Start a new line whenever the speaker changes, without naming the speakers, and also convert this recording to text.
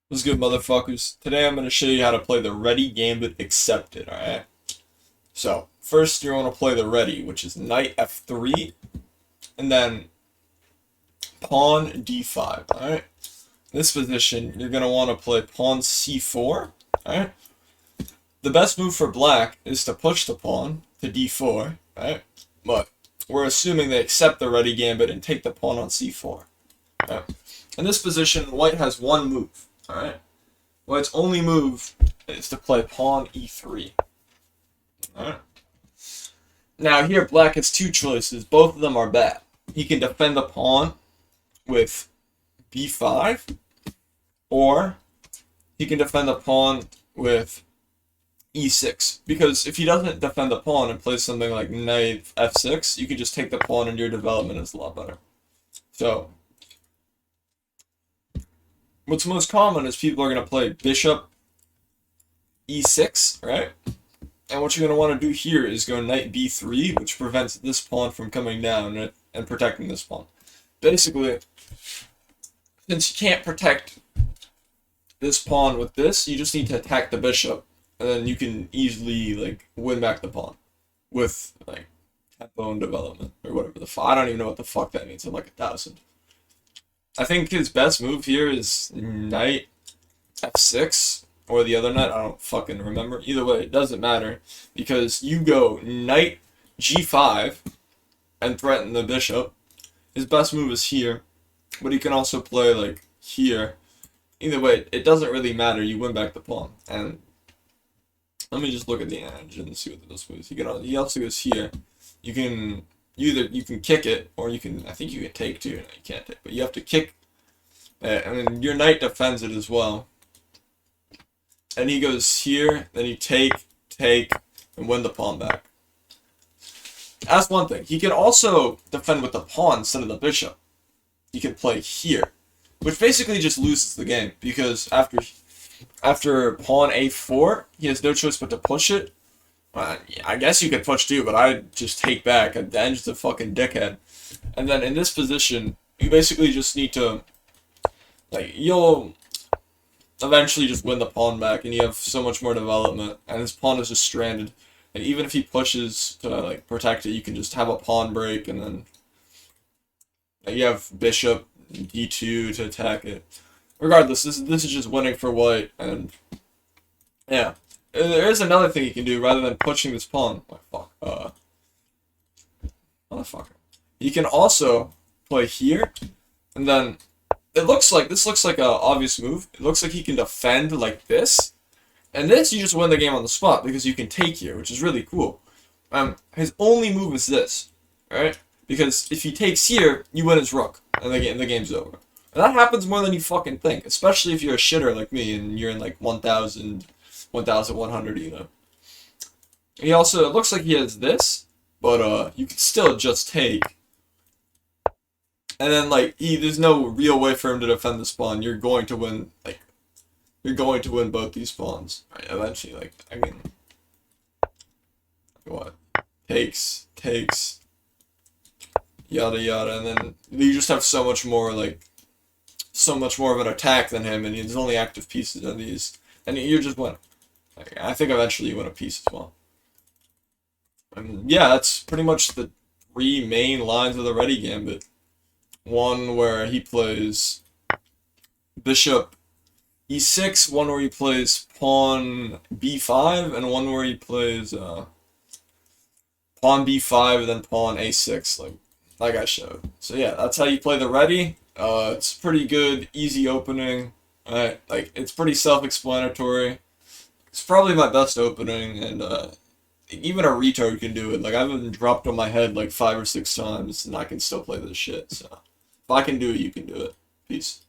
What's good, motherfuckers? Today I'm going to show you how to play the Reti Gambit Accepted, alright? So, first you're going to play the Ready, which is knight f3, and then pawn d5, alright? In this position, you're going to want to play pawn c4, alright? The best move for black is to push the pawn to d4, right? But we're assuming they accept the Reti Gambit and take the pawn on c4, right? In this position, white has one move. Alright? White's only move is to play pawn e3. Alright? Now here black has two choices. Both of them are bad. He can defend the pawn with b5, or he can defend the pawn with e6. Because if he doesn't defend the pawn and plays something like knight f6, you can just take the pawn and your development is a lot better. So what's most common is people are going to play bishop e6, right? And what you're going to want to do here is go knight b3, which prevents this pawn from coming down and protecting this pawn. Basically, since you can't protect this pawn with this, you just need to attack the bishop, and then you can easily like win back the pawn with like tempo and development or whatever the fuck. I don't even know what the fuck that means. I'm like 1,000. I think his best move here is knight f6 or the other knight. I don't fucking remember. Either way, it doesn't matter because you go knight g5 and threaten the bishop. His best move is here, but he can also play like here. Either way, it doesn't really matter. You win back the pawn. And let me just look at the edge and see what this moves. He also goes here. You can kick it, or you can, I think you can take too. No, you can't take, but you have to kick, and your knight defends it as well. And he goes here, then you take, and win the pawn back. That's one thing. He can also defend with the pawn instead of the bishop. He can play here, which basically just loses the game, because after pawn a4, he has no choice but to push it. Yeah, I guess you could push too, but I just take back. Then just a fucking dickhead. And then in this position, you basically just need to, like, you'll eventually just win the pawn back, and you have so much more development, and his pawn is just stranded. And even if he pushes to, like, protect it, you can just have a pawn break, and then you have bishop d2 to attack it. Regardless, this is just winning for white, and yeah. There is another thing you can do rather than pushing this pawn. Oh, fuck. Motherfucker. You can also play here, and then this looks like a obvious move. It looks like he can defend like this, and this you just win the game on the spot because you can take here, which is really cool. His only move is this, right? Because if he takes here, you win his rook, and the game's over. And that happens more than you fucking think, especially if you're a shitter like me and you're in like 1,100, you know. He also, it looks like he has this, but you can still just take. And then like there's no real way for him to defend this pawn. You're going to win, like you're going to win both these pawns. Right, eventually, like I mean what? Takes, yada yada, and then you just have so much more of an attack than him, and his only active pieces are these. And you're just winning. Like, I think eventually you win a piece as well. And yeah, that's pretty much the three main lines of the Reti Gambit. One where he plays bishop e6, one where he plays pawn b5, and one where he plays pawn b5 and then pawn a6, like I showed. So yeah, that's how you play the Reti. It's pretty good, easy opening. Right, like it's pretty self-explanatory. It's probably my best opening, and even a retard can do it. Like I've been dropped on my head like 5 or 6 times, and I can still play this shit. So if I can do it, you can do it. Peace.